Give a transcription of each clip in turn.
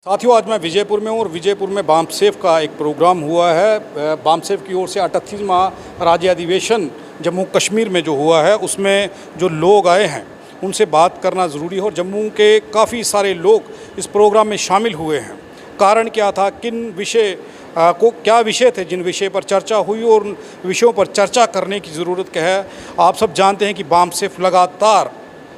साथियों, आज मैं विजयपुर में हूँ और विजयपुर में बामसेफ का एक प्रोग्राम हुआ है। बामसेफ की ओर से 38वां राज्य अधिवेशन जम्मू कश्मीर में जो हुआ है उसमें जो लोग आए हैं उनसे बात करना ज़रूरी है और जम्मू के काफ़ी सारे लोग इस प्रोग्राम में शामिल हुए हैं। कारण क्या था, किन विषय क्या विषय थे जिन विषय पर चर्चा हुई और उन विषयों पर चर्चा करने की ज़रूरत क्या है। आप सब जानते हैं कि बामसेफ लगातार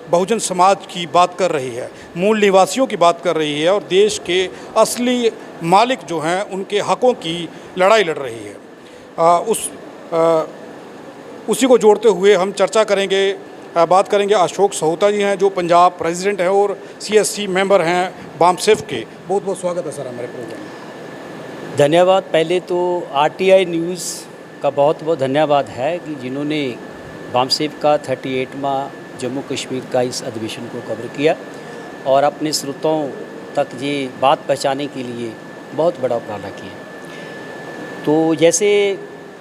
बहुजन समाज की बात कर रही है, मूल निवासियों की बात कर रही है और देश के असली मालिक जो हैं उनके हकों की लड़ाई लड़ रही है। उसी को जोड़ते हुए हम चर्चा करेंगे, बात करेंगे। अशोक सहोता जी हैं जो पंजाब प्रेसिडेंट हैं और CSC मेंबर हैं बामसेफ के। बहुत बहुत स्वागत है सर हमारे प्रोग्राम में। धन्यवाद। पहले तो RTI न्यूज़ का बहुत बहुत धन्यवाद है कि जिन्होंने बामसेफ का 38वां जम्मू कश्मीर का इस अधिवेशन को कवर किया और अपने श्रोताओं तक ये बात पहुँचाने के लिए बहुत बड़ा उपराला किया। तो जैसे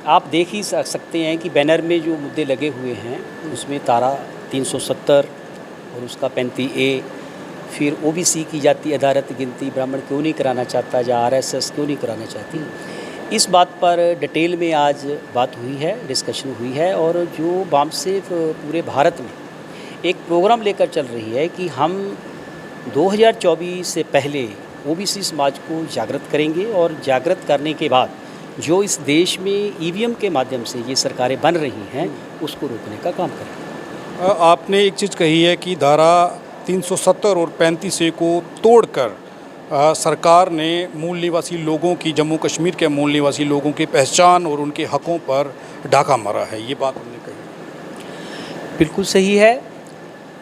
आप देख ही सकते हैं कि बैनर में जो मुद्दे लगे हुए हैं उसमें धारा 370 और उसका 35A, फिर OBC की जाति आधारित गिनती ब्राह्मण क्यों नहीं कराना चाहता या RSS क्यों नहीं कराना चाहती, इस बात पर डिटेल में आज बात हुई है, डिस्कशन हुई है। और जो बामसेफ पूरे भारत में एक प्रोग्राम लेकर चल रही है कि हम 2024 से पहले OBC समाज को जागृत करेंगे और जागृत करने के बाद जो इस देश में EVM के माध्यम से ये सरकारें बन रही हैं उसको रोकने का काम करेंगे। आपने एक चीज़ कही है कि धारा 370 और 35A को तोड़कर सरकार ने मूल निवासी लोगों की, जम्मू कश्मीर के मूल निवासी लोगों की पहचान और उनके हकों पर डाका मारा है। ये बात हमने कही। बिल्कुल सही है।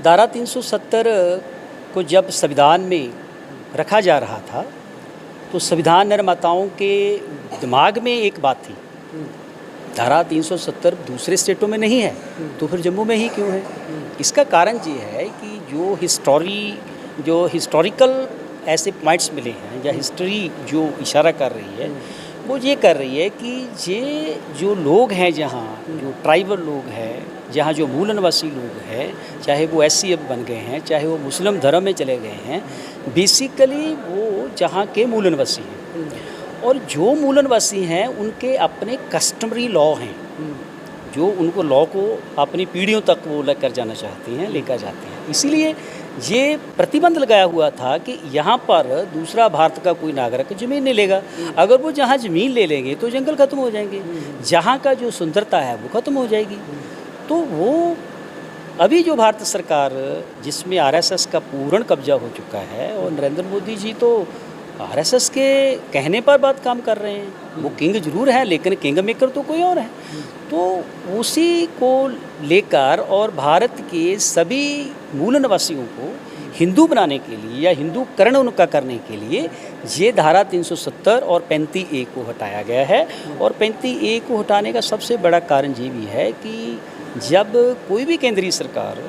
धारा 370 को जब संविधान में रखा जा रहा था तो संविधान निर्माताओं के दिमाग में एक बात थी, धारा 370 दूसरे स्टेटों में नहीं है तो फिर जम्मू में ही क्यों है। इसका कारण ये है कि जो हिस्टोरिकल ऐसे पॉइंट्स मिले हैं या हिस्ट्री जो इशारा कर रही है वो ये कर रही है कि ये जो लोग हैं, जहाँ जो ट्राइबल लोग हैं, जहाँ जो मूल निवासी लोग हैं, चाहे वो SCF बन गए हैं, चाहे वो मुस्लिम धर्म में चले गए हैं, बेसिकली वो जहाँ के मूल निवासी हैं। और जो मूल निवासी हैं उनके अपने कस्टमरी लॉ हैं जो उनको लॉ को अपनी पीढ़ियों तक वो लेकर जाना चाहते हैं, लेकर जाते हैं। इसीलिए ये प्रतिबंध लगाया हुआ था कि यहाँ पर दूसरा भारत का कोई नागरिक ज़मीन नहीं लेगा। अगर वो जहाँ ज़मीन ले लेंगे तो जंगल ख़त्म हो जाएंगे, जहाँ का जो सुंदरता है वो ख़त्म हो जाएगी। तो वो अभी जो भारत सरकार जिसमें RSS का पूर्ण कब्जा हो चुका है और नरेंद्र मोदी जी तो RSS के कहने पर बात काम कर रहे हैं। वो किंग जरूर है लेकिन किंग मेकर तो कोई और है। तो उसी को लेकर और भारत के सभी मूल निवासियों को हिंदू बनाने के लिए या हिंदूकरण उनका करने के लिए ये धारा 370 और 35A को हटाया गया है। और 35A को हटाने का सबसे बड़ा कारण ये भी है कि जब कोई भी केंद्रीय सरकार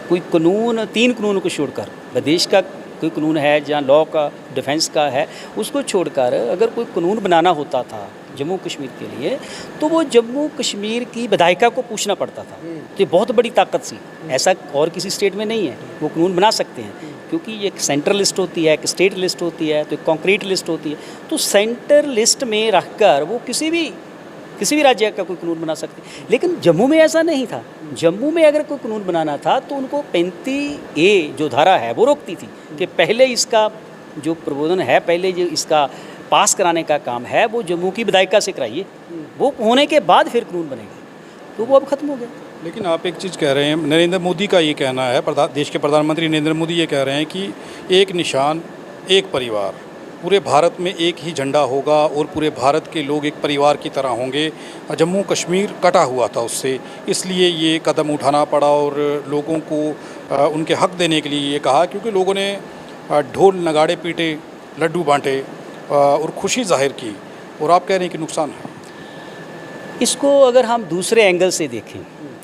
कोई कानून, 3 कानून को छोड़कर, देश का कोई कानून है जहाँ लॉ का, डिफेंस का है, उसको छोड़कर अगर कोई कानून बनाना होता था जम्मू कश्मीर के लिए तो वो जम्मू कश्मीर की विधायिका को पूछना पड़ता था। तो ये बहुत बड़ी ताकत सी, ऐसा और किसी स्टेट में नहीं है। वो कानून बना सकते हैं क्योंकि एक सेंट्रल लिस्ट होती है, एक स्टेट लिस्ट होती है, तो एक कॉन्क्रीट लिस्ट होती है। तो सेंटर लिस्ट में रखकर वो किसी भी राज्य का कोई कानून बना सकते हैं। लेकिन जम्मू में ऐसा नहीं था। जम्मू में अगर कोई कानून बनाना था तो उनको 35A जो धारा है वो रोकती थी कि पहले इसका जो प्रबोधन है, पहले जो इसका पास कराने का काम है वो जम्मू की विधायिका से कराइए, वो होने के बाद फिर कानून बनेगा। तो वो अब ख़त्म हो गया। लेकिन आप एक चीज़ कह रहे हैं, नरेंद्र मोदी का ये कहना है, देश के प्रधानमंत्री नरेंद्र मोदी ये कह रहे हैं कि एक निशान, एक परिवार, पूरे भारत में एक ही झंडा होगा और पूरे भारत के लोग एक परिवार की तरह होंगे। जम्मू कश्मीर कटा हुआ था उससे, इसलिए ये कदम उठाना पड़ा और लोगों को उनके हक देने के लिए ये कहा, क्योंकि लोगों ने ढोल नगाड़े पीटे, लड्डू बांटे और खुशी जाहिर की। और आप कह रहे हैं कि नुकसान है। इसको अगर हम दूसरे एंगल से देखें,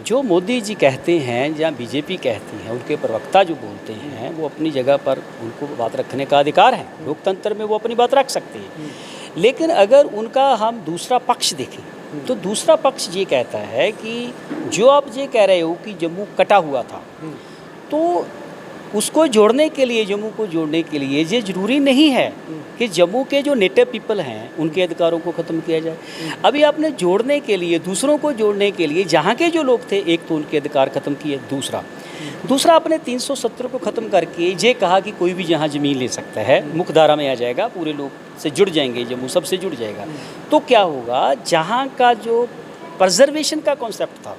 जो मोदी जी कहते हैं या BJP कहती है, उनके प्रवक्ता जो बोलते हैं वो अपनी जगह पर, उनको बात रखने का अधिकार है, लोकतंत्र में वो अपनी बात रख सकते हैं। लेकिन अगर उनका हम दूसरा पक्ष देखें तो दूसरा पक्ष ये कहता है कि जो आप ये कह रहे हो कि जम्मू कटा हुआ था, तो उसको जोड़ने के लिए, जम्मू को जोड़ने के लिए ये ज़रूरी नहीं है कि जम्मू के जो नेटिव पीपल हैं उनके अधिकारों को ख़त्म किया जाए। अभी आपने जोड़ने के लिए, दूसरों को जोड़ने के लिए जहाँ के जो लोग थे, एक तो उनके अधिकार ख़त्म किए, दूसरा आपने 370 को ख़त्म करके ये कहा कि कोई भी जहाँ ज़मीन ले सकता है, मुख्यधारा में आ जाएगा, पूरे लोग से जुड़ जाएंगे, जम्मू सबसे जुड़ जाएगा। तो क्या होगा, जहाँ का जो प्रजर्वेशन का कॉन्सेप्ट था,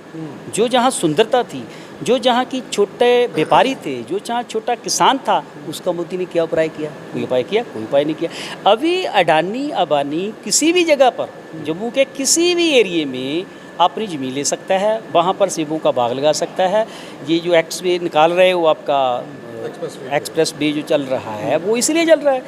जो जहाँ सुंदरता थी, जो जहाँ की छोटे व्यापारी थे, जो जहाँ छोटा किसान था, उसका मोदी ने क्या उपाय किया? कोई उपाय किया? कोई उपाय नहीं किया। अभी अडानी अंबानी किसी भी जगह पर, जम्मू के किसी भी एरिए में अपनी ज़मीन ले सकता है, वहाँ पर सेबों का बाग लगा सकता है। ये जो एक्सवे निकाल रहे हो आपका एक्सप्रेस वे जो चल रहा है, वो इसलिए चल रहा है।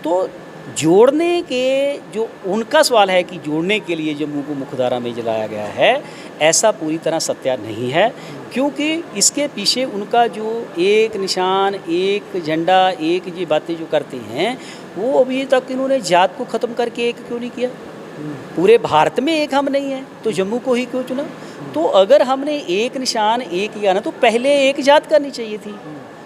तो जोड़ने के जो उनका सवाल है कि जोड़ने के लिए जम्मू को मुख्यधारा में जलाया गया है, ऐसा पूरी तरह सत्य नहीं है, क्योंकि इसके पीछे उनका जो एक निशान, एक झंडा, एक ये बातें जो करते हैं, वो अभी तक इन्होंने जात को ख़त्म करके एक क्यों नहीं किया? पूरे भारत में एक हम नहीं है तो जम्मू को ही क्यों चुना? तो अगर हमने एक निशान एक किया ना, तो पहले एक जात करनी चाहिए थी।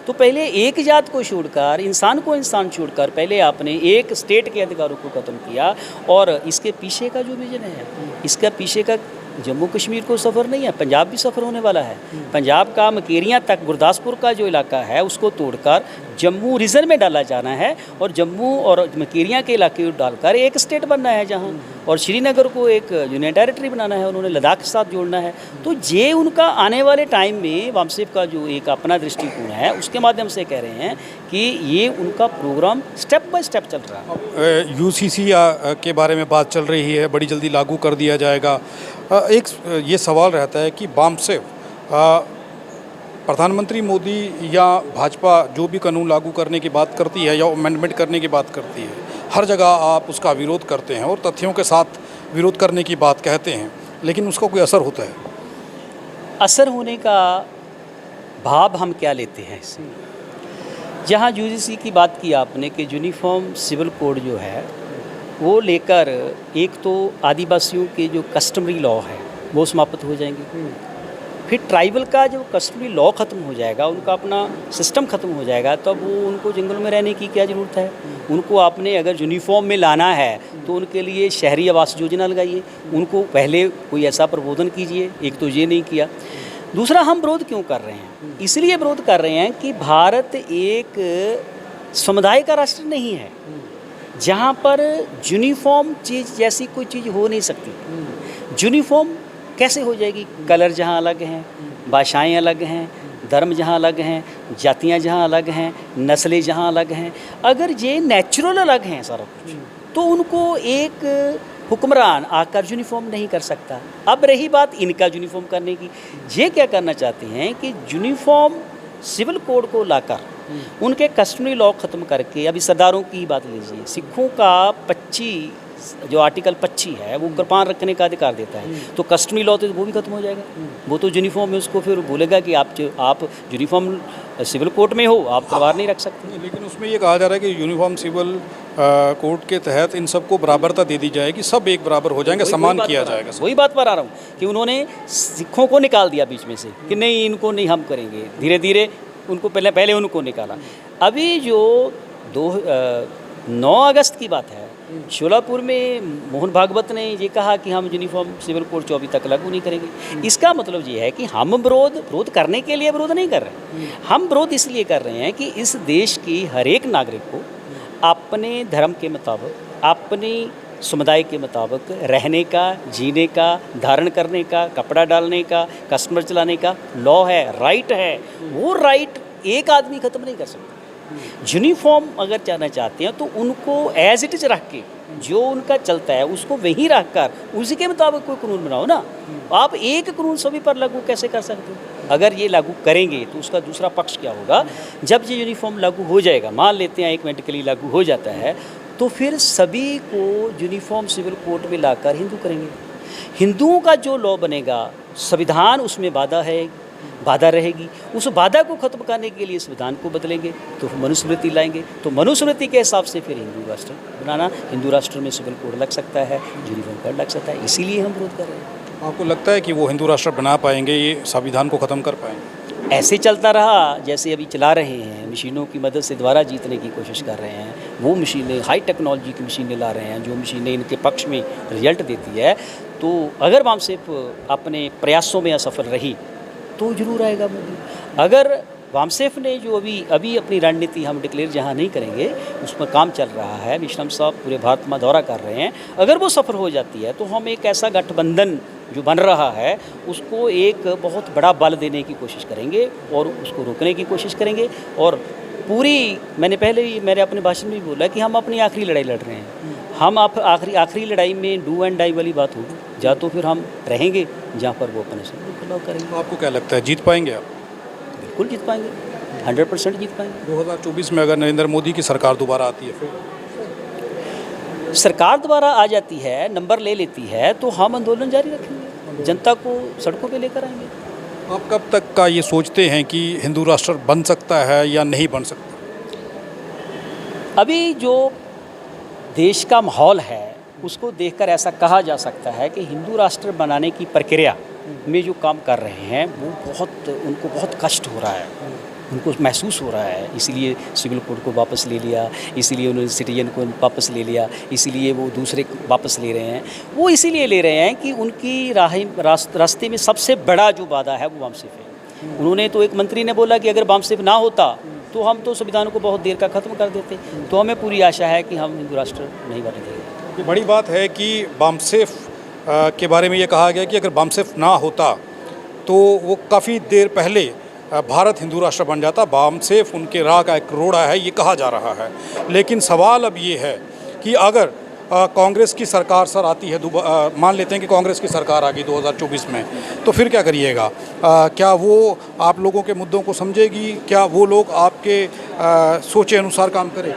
तो पहले एक जात को छोड़कर, इंसान को इंसान छोड़कर, पहले आपने एक स्टेट के अधिकारों को ख़त्म किया। और इसके पीछे का जो विजन है, इसका पीछे का जम्मू कश्मीर को सफ़र नहीं है, पंजाब भी सफ़र होने वाला है। पंजाब का मकेरियाँ तक, गुरदासपुर का जो इलाका है, उसको तोड़कर जम्मू रीजन में डाला जाना है, और जम्मू और मकेरियाँ के इलाके को डालकर एक स्टेट बनना है जहाँ, और श्रीनगर को एक यूनियन टेरिटरी बनाना है, उन्होंने लद्दाख के साथ जोड़ना है। तो ये उनका आने वाले टाइम में वामसेफ का जो एक अपना दृष्टिकोण है, उसके माध्यम से कह रहे हैं कि ये उनका प्रोग्राम स्टेप बाय स्टेप चल रहा है। यूसीसी के बारे में बात चल रही है, बड़ी जल्दी लागू कर दिया जाएगा। एक ये सवाल रहता है कि वामसेफ, प्रधानमंत्री मोदी या भाजपा जो भी कानून लागू करने की बात करती है या अमेंडमेंट करने की बात करती है, हर जगह आप उसका विरोध करते हैं और तथ्यों के साथ विरोध करने की बात कहते हैं, लेकिन उसका कोई असर होता है? असर होने का भाव हम क्या लेते हैं इससे? जहाँ यूजीसी की बात की आपने कि यूनिफॉर्म सिविल कोड जो है वो लेकर, एक तो आदिवासियों के जो कस्टमरी लॉ है वो समाप्त हो जाएंगे, फिर ट्राइबल का जो कस्टमरी लॉ ख़त्म हो जाएगा, उनका अपना सिस्टम ख़त्म हो जाएगा, तब वो उनको जंगल में रहने की क्या ज़रूरत है? उनको आपने अगर यूनिफॉर्म में लाना है तो उनके लिए शहरी आवास योजना लगाइए, उनको पहले कोई ऐसा प्रबोधन कीजिए। एक तो ये नहीं किया। दूसरा, हम विरोध क्यों कर रहे हैं? इसलिए विरोध कर रहे हैं कि भारत एक समुदाय का राष्ट्र नहीं है जहाँ पर यूनिफॉर्म चीज़ जैसी कोई चीज़ हो नहीं सकती। यूनिफॉर्म कैसे हो जाएगी? कलर जहाँ अलग हैं, भाषाएं अलग हैं, धर्म जहाँ अलग हैं, जातियाँ जहाँ अलग हैं, नस्लें जहाँ अलग हैं, अगर ये नेचुरल अलग हैं सारा कुछ, तो उनको एक हुक्मरान आकर यूनिफॉर्म नहीं कर सकता। अब रही बात इनका यूनिफॉर्म करने की, ये क्या करना चाहते हैं कि यूनिफॉर्म सिविल कोड को लाकर उनके कस्टमरी लॉ ख़त्म करके, अभी सरदारों की ही बात लीजिए, सिखों का 25 जो आर्टिकल 25 है वो कृपान रखने का अधिकार देता है, तो कस्टमरी लॉ तो वो भी खत्म हो जाएगा। वो तो यूनिफॉर्म में उसको फिर बोलेगा कि आप यूनिफॉर्म सिविल कोड में हो, आप तलवार नहीं रख सकते। लेकिन उसमें ये कहा जा रहा है कि यूनिफॉर्म सिविल कोड के तहत इन सबको बराबरता दे दी जाएगी, सब एक बराबर हो जाएंगे, सम्मान किया जाएगा। वही बात पर आ रहा हूँ कि उन्होंने सिखों को निकाल दिया बीच में से कि नहीं, इनको नहीं हम करेंगे, धीरे धीरे उनको पहले उनको निकाला। अभी जो 9 अगस्त की बात है, शोलापुर में मोहन भागवत ने ये कहा कि हम यूनिफॉर्म सिविल कोड 24 तक लागू नहीं करेंगे। इसका मतलब ये है कि हम विरोध करने के लिए विरोध नहीं कर रहे, हम विरोध इसलिए कर रहे हैं कि इस देश की हर एक नागरिक को अपने धर्म के मुताबिक, अपनी समुदाय के मुताबिक रहने का, जीने का, धारण करने का, कपड़ा डालने का, कस्टमर चलाने का लॉ है, राइट है। वो राइट एक आदमी ख़त्म नहीं कर सकता। यूनिफॉर्म अगर जाना चाहते हैं तो उनको एज इट इज़ रख के, जो उनका चलता है उसको वहीं रख कर उसी के मुताबिक कोई कानून बनाओ ना। आप एक कानून सभी पर लागू कैसे कर सकते हो? अगर ये लागू करेंगे तो उसका दूसरा पक्ष क्या होगा? जब ये यूनिफॉर्म लागू हो जाएगा, मान लेते हैं 1 मिनट के लिए लागू हो जाता है, तो फिर सभी को यूनिफॉर्म सिविल कोड में लाकर हिंदू करेंगे। हिंदुओं का जो लॉ बनेगा, संविधान उसमें बाधा रहेगी। उस बाधा को ख़त्म करने के लिए संविधान को बदलेंगे, तो मनुस्मृति लाएंगे, तो मनुस्मृति के हिसाब से फिर हिंदू राष्ट्र बनाना, हिंदू राष्ट्र में सिविल कोड लग सकता है, यूनिफॉर्म कोड लग सकता है। इसीलिए हम विरोध कर रहे हैं। आपको लगता है कि वो हिंदू राष्ट्र बना पाएंगे, ये संविधान को ख़त्म कर पाएंगे? ऐसे चलता रहा जैसे अभी चला रहे हैं, मशीनों की मदद से दोबारा जीतने की कोशिश कर रहे हैं, वो मशीनें हाई टेक्नोलॉजी की मशीनें ला रहे हैं जो मशीनें इनके पक्ष में रिजल्ट देती है, तो अगर वामसेफ अपने प्रयासों में असफल रही तो जरूर आएगा मोदी। अगर वामसेफ ने जो अभी अपनी रणनीति हम डिक्लेयर जहाँ नहीं करेंगे उसमें काम चल रहा है, विश्राम साहब पूरे भारत में दौरा कर रहे हैं, अगर वो सफल हो जाती है तो हम एक ऐसा गठबंधन जो बन रहा है उसको एक बहुत बड़ा बल देने की कोशिश करेंगे और उसको रोकने की कोशिश करेंगे। और पूरी मैंने पहले ही मेरे अपने भाषण में भी बोला कि हम अपनी आखिरी लड़ाई लड़ रहे हैं। हम आप आखिरी लड़ाई में डू एंड डाई वाली बात होगी, या तो फिर हम रहेंगे जहाँ पर वो अपने से खिलाफ करेंगे। आपको क्या लगता है जीत पाएंगे आप? बिल्कुल जीत पाएंगे, 100% जीत पाएंगे। 2024 में अगर नरेंद्र मोदी की सरकार दोबारा आती है, फिर सरकार दोबारा आ जाती है, नंबर ले लेती है, तो हम आंदोलन जारी रखेंगे, जनता को सड़कों पे लेकर आएंगे। आप कब तक का ये सोचते हैं कि हिंदू राष्ट्र बन सकता है या नहीं बन सकता? अभी जो देश का माहौल है उसको देखकर ऐसा कहा जा सकता है कि हिंदू राष्ट्र बनाने की प्रक्रिया में जो काम कर रहे हैं वो उनको बहुत कष्ट हो रहा है, उनको महसूस हो रहा है, इसीलिए सिविल कोड को वापस ले लिया, इसीलिए उन्होंने सिटीजन को वापस ले लिया, इसीलिए वो दूसरे वापस ले रहे हैं। वो इसीलिए ले रहे हैं कि उनकी रास्ते में सबसे बड़ा जो वादा है वो वामसेफ है। उन्होंने तो, एक मंत्री ने बोला कि अगर वामसेफ ना होता तो हम तो संविधान को बहुत देर का ख़त्म कर देते। तो हमें पूरी आशा है कि हम हिंदू राष्ट्र नहीं बनेंगे। ये बड़ी बात है कि वामसेफ के बारे में ये कहा गया कि अगर वामसेफ ना होता तो वो काफ़ी देर पहले भारत हिंदू राष्ट्र बन जाता। वामसेफ उनके राह का एक रोड़ा है, ये कहा जा रहा है। लेकिन सवाल अब ये है कि अगर कांग्रेस की सरकार सर आती है, मान लेते हैं कि कांग्रेस की सरकार आ गई 2024 में, तो फिर क्या करिएगा? क्या वो आप लोगों के मुद्दों को समझेगी? क्या वो लोग आपके सोचे अनुसार काम करें?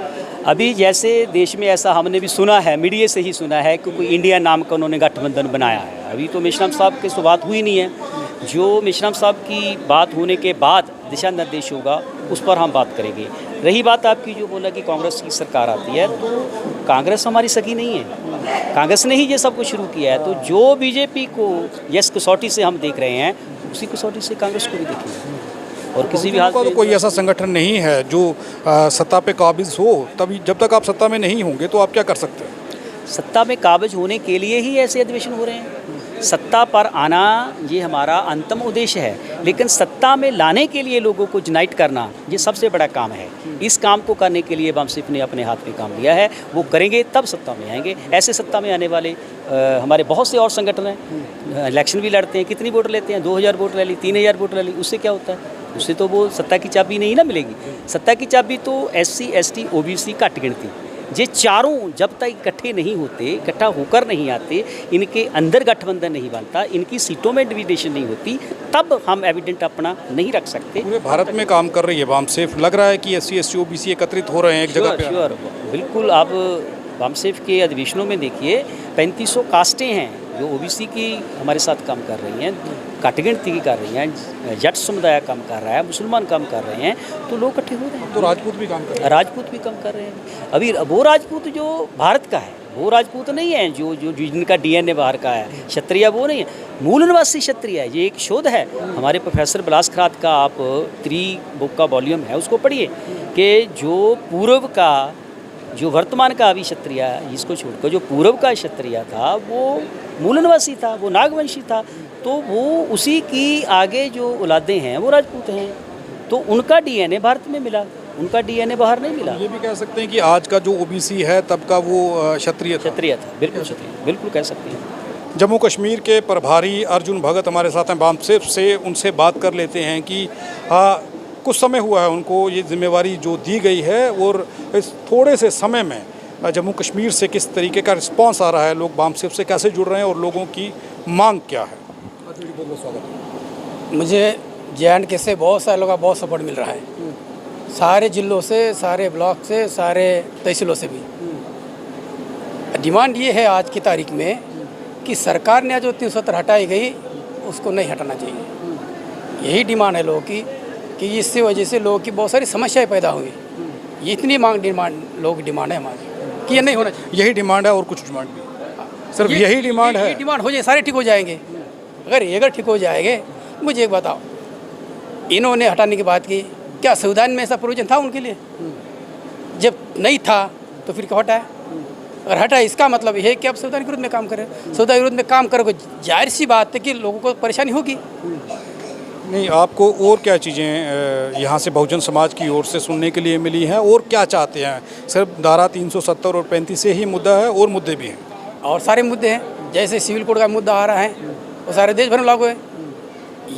अभी जैसे देश में ऐसा हमने भी सुना है, मीडिया से ही सुना है कि कोई इंडिया नाम का उन्होंने गठबंधन बनाया है। अभी तो मेश्राम साहब की तो बात हुई नहीं है। जो मेश्राम साहब की बात होने के बाद दिशा निर्देश होगा उस पर हम बात करेंगे। रही बात आपकी जो बोला कि कांग्रेस की सरकार आती है, तो कांग्रेस हमारी सगी नहीं है, कांग्रेस ने ही ये सब कुछ शुरू किया है। तो जो बीजेपी को यस कसौटी से हम देख रहे हैं उसी कसौटी से कांग्रेस को भी देखेंगे। और किसी भी हाल तो कोई ऐसा संगठन नहीं है जो सत्ता पे काबिज हो, तभी जब तक आप सत्ता में नहीं होंगे तो आप क्या कर सकते हैं? सत्ता में काबिज होने के लिए ही ऐसे अधिवेशन हो रहे हैं। सत्ता पर आना ये हमारा अंतिम उद्देश्य है, लेकिन सत्ता में लाने के लिए लोगों को यूनाइट करना ये सबसे बड़ा काम है। इस काम को करने के लिए वामसेफ ने अपने हाथ में काम लिया है, वो करेंगे तब सत्ता में आएंगे। ऐसे सत्ता में आने वाले हमारे बहुत से और संगठन हैं, इलेक्शन भी लड़ते हैं, कितनी वोट लेते हैं, 2000 वोट ले ली, 3000 वोट ले ली, उससे क्या होता है? उससे तो वो सत्ता की चाबी नहीं ना मिलेगी। सत्ता की चाबी तो SC ST OBC घट गिनती, ये चारों जब तक इकट्ठे नहीं होते, इकट्ठा होकर नहीं आते, इनके अंदर गठबंधन नहीं बनता, इनकी सीटों में डिविडेशन नहीं होती, तब हम एविडेंट अपना नहीं रख सकते। पूरे भारत में काम कर रही है वामसेफ, लग रहा है कि SC ST OBC एकत्रित हो रहे हैं एक जगह पे। श्योर, बिल्कुल। आप वामसेफ के अधिवेशनों में देखिए 3500 कास्टें हैं जो OBC की हमारे साथ काम कर रही हैं, घट गिनती की कर रही हैं, जट समुदाय काम कर रहा है, मुसलमान काम कर रहे हैं, तो लोग इकट्ठे हो रहे हैं। तो राजपूत भी काम कर रहे हैं। राजपूत भी काम कर रहे हैं। अभी वो राजपूत जो भारत का है वो राजपूत नहीं है जो जो जिनका DNA बाहर का है। क्षत्रिय वो नहीं है, मूल निवासी क्षत्रिय है। ये एक शोध है हमारे प्रोफेसर बिलास खरात का, आप 3 बुक का वॉल्यूम है उसको पढ़िए, कि जो पूर्व का, जो वर्तमान का अभी क्षत्रिय, इसको छोड़कर जो पूर्व का क्षत्रिय था वो मूल निवासी था, वो नागवंशी था, तो वो उसी की आगे जो औलादें हैं वो राजपूत हैं, तो उनका DNA भारत में मिला, उनका DNA बाहर नहीं मिला। ये भी कह सकते हैं कि आज का जो OBC है तब का वो क्षत्रिय था। बिल्कुल क्षत्रिय, बिल्कुल कह सकते हैं। जम्मू कश्मीर के प्रभारी अर्जुन भगत हमारे साथ हैं वामसेफ से, उनसे बात कर लेते हैं कि कुछ समय हुआ है उनको ये जिम्मेवारी जो दी गई है, और इस थोड़े से समय में जम्मू कश्मीर से किस तरीके का रिस्पांस आ रहा है, लोग वामसेफ से कैसे जुड़ रहे हैं और लोगों की मांग क्या है। मुझे JNK से बहुत सारे लोगों का बहुत सपोर्ट मिल रहा है, सारे जिलों से, सारे ब्लॉक से, सारे तहसीलों से भी। डिमांड ये है आज की तारीख में कि सरकार ने जो 370 हटाई गई उसको नहीं हटाना चाहिए। यही डिमांड है लोगों की, कि इससे वजह से लोगों की बहुत सारी समस्याएं पैदा हुई। ये इतनी लोगों की डिमांड है हमारी कि ये नहीं होना चाहिए। यही डिमांड है और कुछ डिमांड भी? सिर्फ यही डिमांड है? डिमांड हो जाए सारे ठीक हो जाएंगे। अगर ये ठीक हो जाएंगे, मुझे एक बताओ, इन्होंने हटाने की बात की, क्या संविधान में ऐसा प्रोविजन था उनके लिए? जब नहीं था तो फिर क्यों हटाया? और हटा इसका मतलब ये है कि आप संविधान के विरुद्ध में काम करें। संविधान के विरुद्ध में काम करोगे, जाहिर सी बात है कि लोगों को परेशानी होगी। नहीं, आपको और क्या चीज़ें यहाँ से बहुजन समाज की ओर से सुनने के लिए मिली हैं और क्या चाहते हैं? सिर्फ धारा 370 और 35 से ही मुद्दा है और मुद्दे भी हैं? और सारे मुद्दे हैं, जैसे सिविल कोड का मुद्दा आ रहा है वो सारे देश भर में लागू है।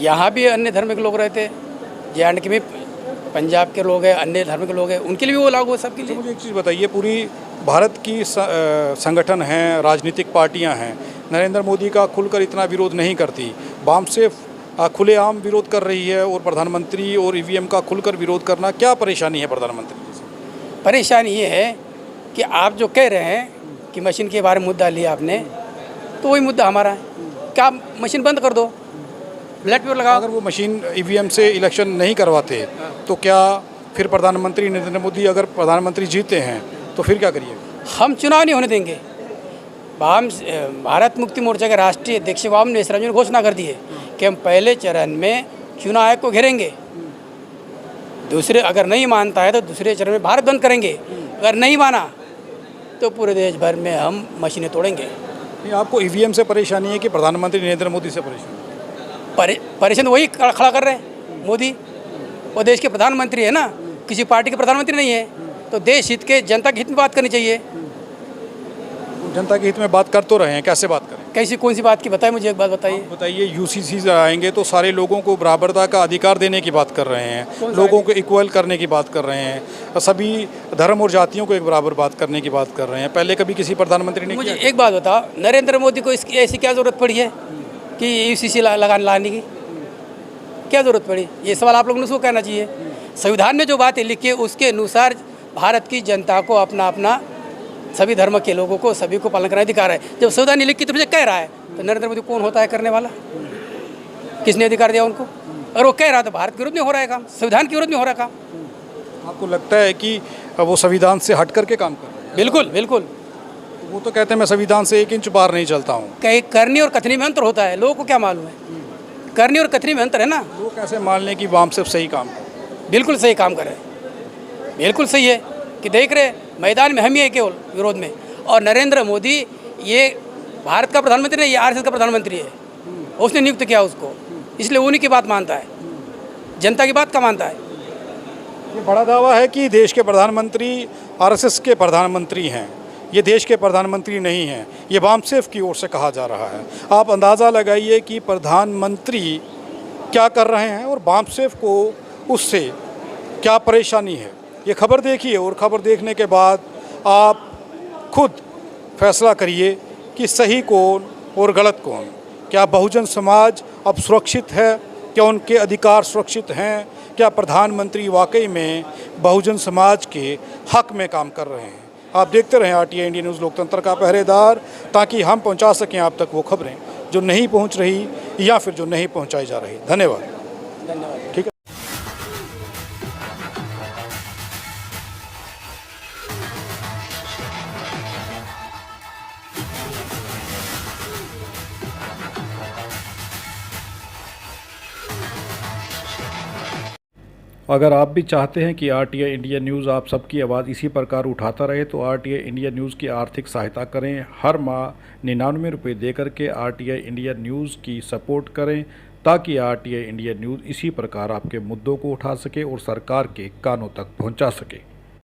यहाँ भी अन्य धर्म के लोग रहते हैं, जे.एंड.के में पंजाब के लोग हैं, अन्य धर्म के लोग हैं, उनके लिए भी वो लागू है, सबके लिए। मुझे एक चीज़ बताइए, पूरी भारत की संगठन हैं, राजनीतिक पार्टियां हैं, नरेंद्र मोदी का खुलकर इतना विरोध नहीं करती। बामसेफ खुलेआम विरोध कर रही है और प्रधानमंत्री और ईवीएम का खुलकर विरोध करना, क्या परेशानी है प्रधानमंत्री जी से? परेशानी ये है कि आप जो कह रहे हैं कि मशीन के बारे में मुद्दा लिया आपने, तो वही मुद्दा हमारा है। क्या मशीन बंद कर दो, ब्लैक पेपर लगाओ। अगर वो मशीन ईवीएम से इलेक्शन नहीं करवाते तो क्या फिर प्रधानमंत्री नरेंद्र मोदी, अगर प्रधानमंत्री जीते हैं तो फिर क्या करिए? हम चुनाव नहीं होने देंगे। भारत मुक्ति मोर्चा के राष्ट्रीय अध्यक्ष वाम नेसराम ने घोषणा कर दी है कि हम पहले चरण में चुनाव आयोग को घेरेंगे। दूसरे अगर नहीं मानता है तो दूसरे चरण में भारत बंद करेंगे। अगर नहीं माना तो पूरे देश भर में हम मशीनें तोड़ेंगे। नहीं, आपको ईवीएम से परेशानी है कि प्रधानमंत्री नरेंद्र मोदी से परेशानी? परेशान वही खड़ा कर रहे हैं मोदी। वो देश के प्रधानमंत्री है ना, किसी पार्टी के प्रधानमंत्री नहीं है। तो देश हित के, जनता के हित में बात करनी चाहिए। जनता के हित में बात कर तो रहे हैं, कैसे बात करें? कैसी कौन सी बात की बताइए, मुझे एक बात बताइए। बताइए, यूसीसी से आएंगे तो सारे लोगों को बराबरता का अधिकार देने की बात कर रहे हैं, लोगों को इक्वल करने की बात कर रहे हैं, सभी धर्म और जातियों को एक बराबर बात करने की बात कर रहे हैं। पहले कभी किसी प्रधानमंत्री ने मुझे एक बात बताओ, नरेंद्र मोदी को इसकी ऐसी क्या ज़रूरत पड़ी है कि यूसीसी लाने की? क्या ज़रूरत पड़ी? ये सवाल आप लोगों ने उसको कहना चाहिए। संविधान में जो बातें लिखी है उसके अनुसार भारत की जनता को अपना अपना, सभी धर्म के लोगों को, सभी को पालन करने अधिकार है। जब संविधान नहीं लिखी तो मुझे कह रहा है, तो नरेंद्र मोदी कौन होता है करने वाला? किसने अधिकार दिया उनको? और वो कह रहा तो भारत के विरुद्ध में हो रहा है काम, संविधान के विरुद्ध में हो रहा है काम। आपको लगता है कि वो संविधान से हट करके काम कर रहे हैं? बिल्कुल बिल्कुल। वो तो कहते हैं मैं संविधान से 1 इंच बाहर नहीं चलता हूँ। कहीं करनी और कथनी में अंतर होता है, लोगों को क्या मालूम है? करनी और कथनी में अंतर है ना। लोग कैसे मान लें कि वामसेफ सही काम करे? बिल्कुल सही काम कर रहे हैं, बिल्कुल सही है कि देख रहे मैदान में हम ही है केवल विरोध में। और नरेंद्र मोदी ये भारत का प्रधानमंत्री नहीं, ये आरएसएस का प्रधानमंत्री है। उसने नियुक्त किया उसको, इसलिए उन्हीं की बात मानता है, जनता की बात का मानता है। ये बड़ा दावा है कि देश के प्रधानमंत्री आरएसएस के प्रधानमंत्री हैं, ये देश के प्रधानमंत्री नहीं हैं, ये वामसेफ की ओर से कहा जा रहा है। आप अंदाज़ा लगाइए कि प्रधानमंत्री क्या कर रहे हैं और वामसेफ को उससे क्या परेशानी है। ये खबर देखिए और खबर देखने के बाद आप खुद फैसला करिए कि सही कौन और गलत कौन। क्या बहुजन समाज अब सुरक्षित है? क्या उनके अधिकार सुरक्षित हैं? क्या प्रधानमंत्री वाकई में बहुजन समाज के हक में काम कर रहे हैं? आप देखते रहें आरटीआई इंडिया न्यूज़, लोकतंत्र का पहरेदार, ताकि हम पहुंचा सकें आप तक वो खबरें जो नहीं पहुंच रही या फिर जो नहीं पहुंचाई जा रही। धन्यवाद। ठीक है। अगर आप भी चाहते हैं कि आरटीआई इंडिया न्यूज़ आप सबकी आवाज़ इसी प्रकार उठाता रहे तो आरटीआई इंडिया न्यूज़ की आर्थिक सहायता करें। हर माह 99 रुपये दे करके आरटीआई इंडिया न्यूज़ की सपोर्ट करें, ताकि आरटीआई इंडिया न्यूज़ इसी प्रकार आपके मुद्दों को उठा सके और सरकार के कानों तक पहुंचा सके।